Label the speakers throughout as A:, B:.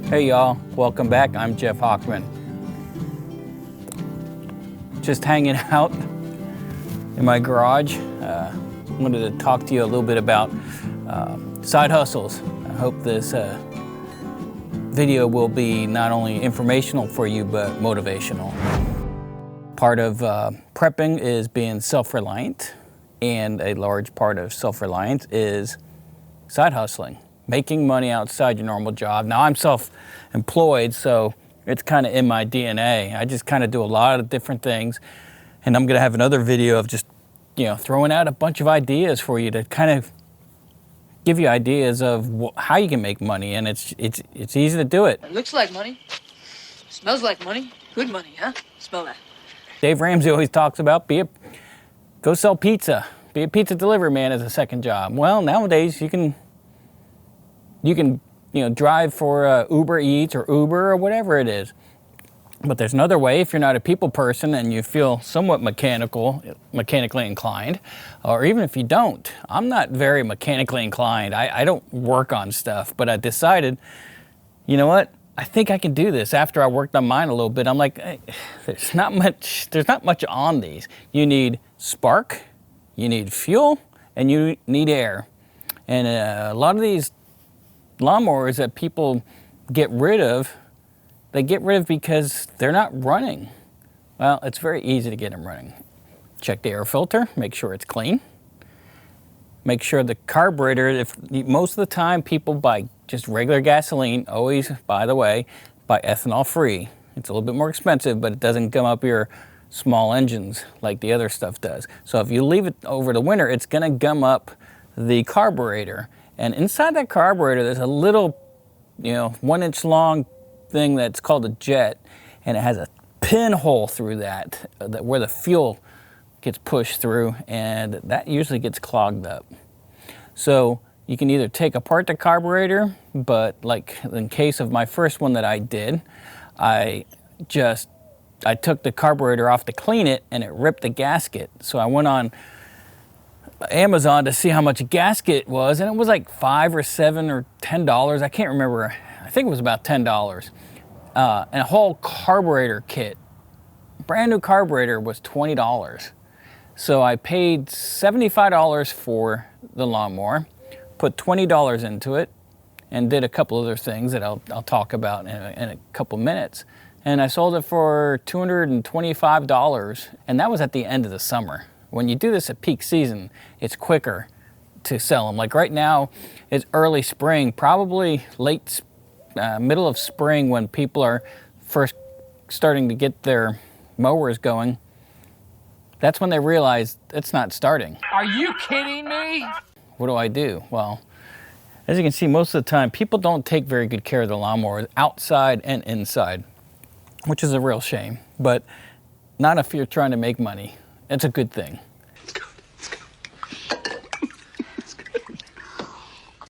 A: Hey y'all, welcome back. I'm Jeff Hockman. Just hanging out in my garage. Wanted to talk to you a little bit about side hustles. I hope this video will be not only informational for you, but motivational. Part of prepping is being self-reliant, and a large part of self-reliance is side hustling, making money outside your normal job. Now I'm self-employed, so it's kind of in my DNA. I just kind of do a lot of different things, and I'm gonna have another video of just, throwing out a bunch of ideas for you to kind of give you ideas of how you can make money, and it's easy to do it.
B: It looks like money, smells like money, good money, huh? Smell that.
A: Dave Ramsey always talks about go sell pizza, be a pizza delivery man as a second job. Well, nowadays you can drive for Uber Eats or Uber or whatever it is. But there's another way if you're not a people person and you feel somewhat mechanically inclined, or even if you don't. I'm not very mechanically inclined. I don't work on stuff, but I decided, you know what? I think I can do this. After I worked on mine a little bit, I'm like, hey, there's not much on these. You need spark, you need fuel, and you need air. And a lot of these lawnmowers that people get rid of, they get rid of because they're not running. Well, it's very easy to get them running. Check the air filter, make sure it's clean. Make sure the carburetor, most of the time people buy just regular gasoline, always, by the way, buy ethanol free. It's a little bit more expensive, but it doesn't gum up your small engines like the other stuff does. So if you leave it over the winter, it's gonna gum up the carburetor. And inside that carburetor, there's a little, 1 inch long thing that's called a jet, and it has a pinhole through that where the fuel gets pushed through, and that usually gets clogged up. So you can either take apart the carburetor, but like in case of my first one that I did, I took the carburetor off to clean it, and it ripped the gasket. So I went on Amazon to see how much a gasket was, and it was like $5 or $7 or $10. I can't remember. I think it was about $10. And a whole carburetor kit, brand new carburetor, was $20. So I paid $75 for the lawnmower, put $20 into it, and did a couple other things that I'll talk about in a couple minutes. And I sold it for $225, and that was at the end of the summer. When you do this at peak season, it's quicker to sell them. Like right now, it's early spring, probably middle of spring, when people are first starting to get their mowers going. That's when they realize it's not starting.
B: Are you kidding me?
A: What do I do? Well, as you can see, most of the time, people don't take very good care of the lawnmowers outside and inside, which is a real shame, but not if you're trying to make money. It's a good thing.
C: Let's go.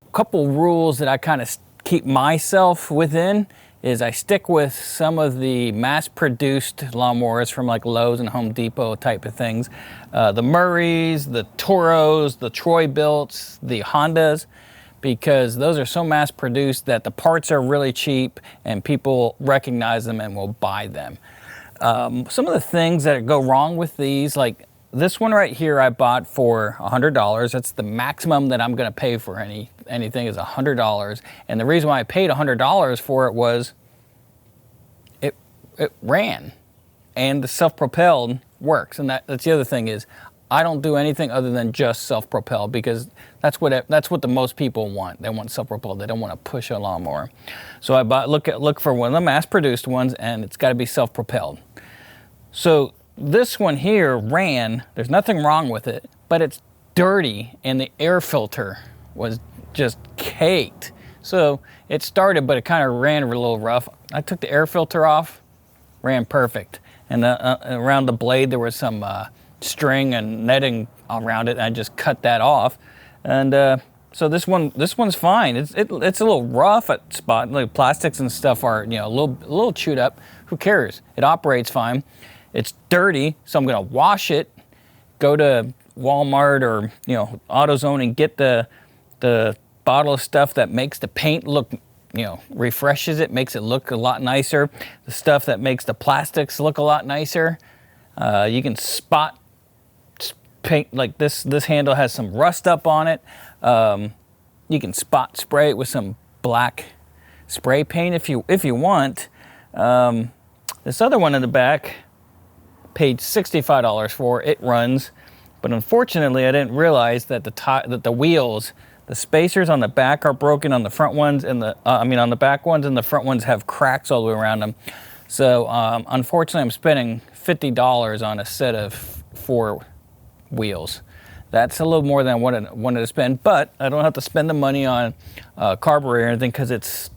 A: A couple rules that I kind of keep myself within is I stick with some of the mass-produced lawnmowers from like Lowe's and Home Depot type of things. The Murrays, the Toros, the Troy-Bilts, the Hondas, because those are so mass-produced that the parts are really cheap and people recognize them and will buy them. Some of the things that go wrong with these, like this one right here, I bought for $100. That's the maximum that I'm going to pay for anything is $100. And the reason why I paid $100 for it was it ran, and the self-propelled works. And that's the other thing is I don't do anything other than just self-propelled, because that's what the most people want. They want self-propelled. They don't want to push a lawnmower. So I look for one of the mass-produced ones, and it's got to be self-propelled. So this one here ran. There's nothing wrong with it, but it's dirty, and the air filter was just caked. So it started, but it kind of ran a little rough. I took the air filter off, ran perfect. And around the blade there was some string and netting around it, and I just cut that off. And so this one's fine. It's a little rough at spot. Like plastics and stuff are a little chewed up. Who cares? It operates fine. It's dirty, so I'm gonna wash it. Go to Walmart or AutoZone and get the bottle of stuff that makes the paint look refreshes it, makes it look a lot nicer. The stuff that makes the plastics look a lot nicer. You can spot paint, like this handle has some rust up on it. You can spot spray it with some black spray paint if you want. This other one in the back, paid $65 for. It runs, but unfortunately I didn't realize that the wheels, the spacers on the back are broken on the front ones, and on the back ones, and the front ones have cracks all the way around them. So unfortunately I'm spending $50 on a set of 4 wheels. That's a little more than I wanted to spend, but I don't have to spend the money on carburetor or anything because it's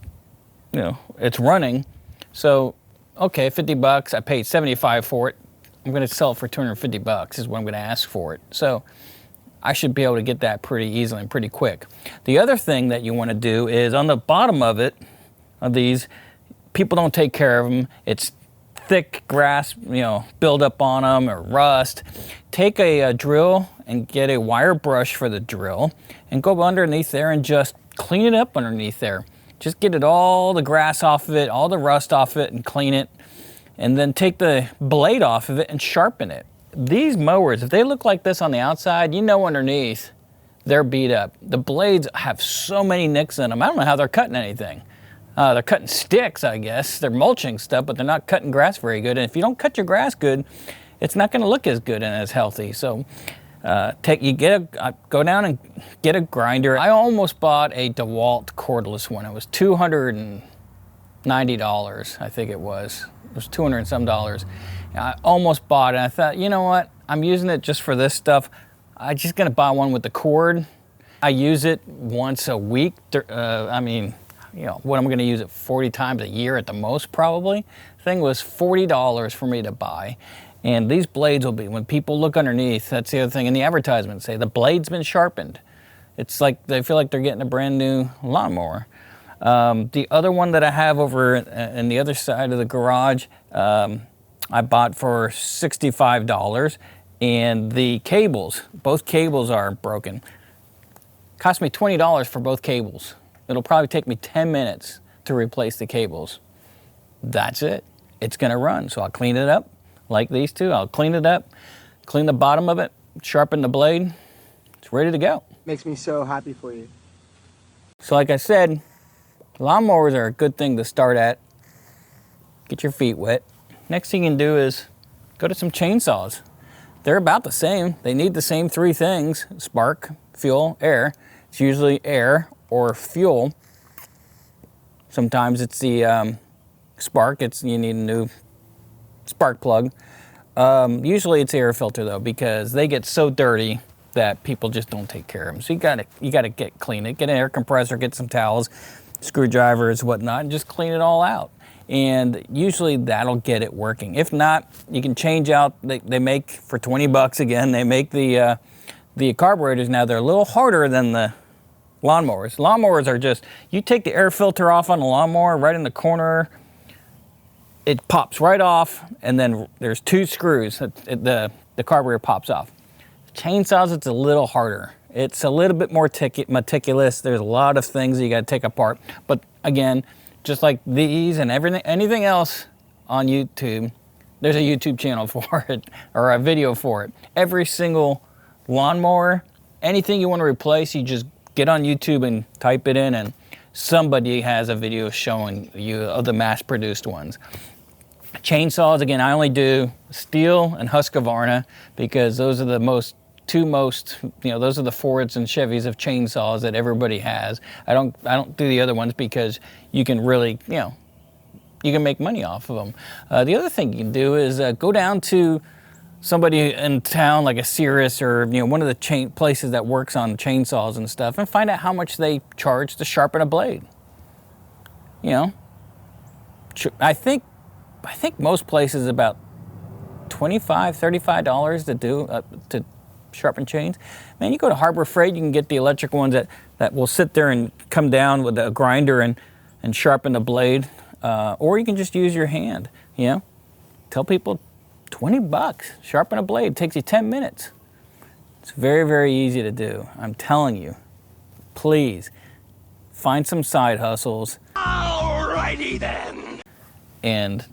A: running. So okay, $50. I paid $75 for it. I'm going to sell it for $250 is what I'm going to ask for it. So I should be able to get that pretty easily and pretty quick. The other thing that you want to do is on the bottom of these, people don't take care of them. It's thick grass, build up on them, or rust. Take a drill and get a wire brush for the drill and go underneath there and just clean it up underneath there. Just get all the grass off of it, all the rust off it, and clean it. And then take the blade off of it and sharpen it. These mowers, if they look like this on the outside, underneath, they're beat up. The blades have so many nicks in them. I don't know how they're cutting anything. They're cutting sticks, I guess. They're mulching stuff, but they're not cutting grass very good. And if you don't cut your grass good, it's not going to look as good and as healthy. So go down and get a grinder. I almost bought a DeWalt cordless one. It was $290, I think it was. It was $200 and some dollars. I almost bought it. I thought, you know what? I'm using it just for this stuff. I'm just going to buy one with the cord. I use it once a week. What am I going to use it 40 times a year at the most, probably? The thing was $40 for me to buy. And these blades will be, when people look underneath, that's the other thing in the advertisement, say the blade's been sharpened. It's like they feel like they're getting a brand new lawnmower. The other one that I have over in the other side of the garage, I bought for $65, and the cables, both cables are broken. Cost me $20 for both cables. It'll probably take me 10 minutes to replace the cables. That's it. It's gonna run. So I'll clean it up like these two. I'll clean it up, clean the bottom of it, sharpen the blade. It's ready to go.
C: Makes me so happy for you.
A: So like I said, lawnmowers are a good thing to start at. Get your feet wet. Next thing you can do is go to some chainsaws. They're about the same. They need the same 3 things: spark, fuel, air. It's usually air or fuel. Sometimes it's the spark. You need a new spark plug. Usually it's air filter though, because they get so dirty that people just don't take care of them. So you gotta get clean it. Get an air compressor, get some towels, screwdrivers, whatnot, and just clean it all out. And usually that'll get it working. If not, you can change out. They make for $20 again. They make the carburetors now. They're a little harder than the lawnmowers. Lawnmowers are just, you take the air filter off on the lawnmower right in the corner, it pops right off, and then there's 2 screws. The carburetor pops off. Chainsaws, it's a little harder. It's a little bit more meticulous. There's a lot of things that you got to take apart. But again, just like these and anything else on YouTube, there's a YouTube channel for it, or a video for it. Every single lawnmower, anything you want to replace, you just get on YouTube and type it in, and somebody has a video showing you of the mass-produced ones. Chainsaws, again, I only do Steel and Husqvarna because those are the two most, those are the Fords and Chevys of chainsaws that everybody has. I don't do the other ones because you can really, you can make money off of them. The other thing you can do is go down to somebody in town like a Cirrus or one of the places that works on chainsaws and stuff, and find out how much they charge to sharpen a blade. I think most places about $25, $35 to do to sharpen chains. Man, you go to Harbor Freight, you can get the electric ones that will sit there and come down with a grinder and sharpen the blade, or you can just use your hand. Tell people $20, sharpen a blade. It takes you 10 minutes. It's very, very easy to do. I'm telling you, please find some side hustles.
C: Alrighty then.
A: And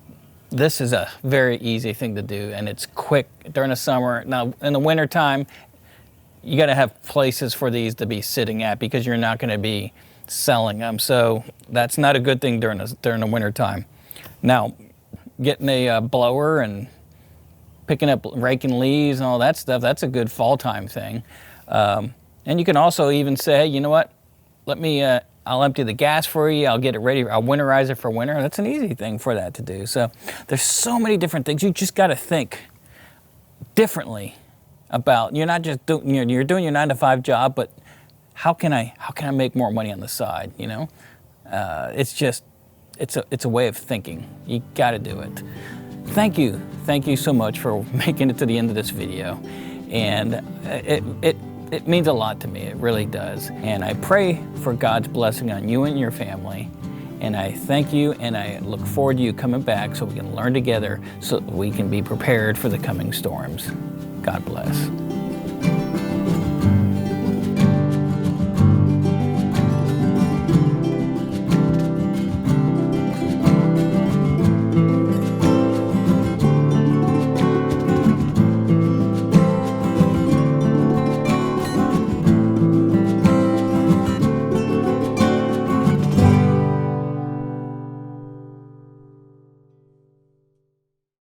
A: this is a very easy thing to do, and it's quick during the summer. Now, in the wintertime, you got to have places for these to be sitting at because you're not going to be selling them. So that's not a good thing during the wintertime. Now, getting a blower and picking up, raking leaves and all that stuff, that's a good fall time thing. And you can also even say, hey, you know what, let me, I'll empty the gas for you, I'll get it ready, I'll winterize it for winter. That's an easy thing for that to do. So there's so many different things. You just got to think differently about, you're not just doing, you're doing your 9-to-5 job, but how can I make more money on the side, you know? It's a way of thinking. You got to do it. Thank you so much for making it to the end of this video. And it means a lot to me, it really does. And I pray for God's blessing on you and your family. And I thank you, and I look forward to you coming back so we can learn together so we can be prepared for the coming storms. God bless.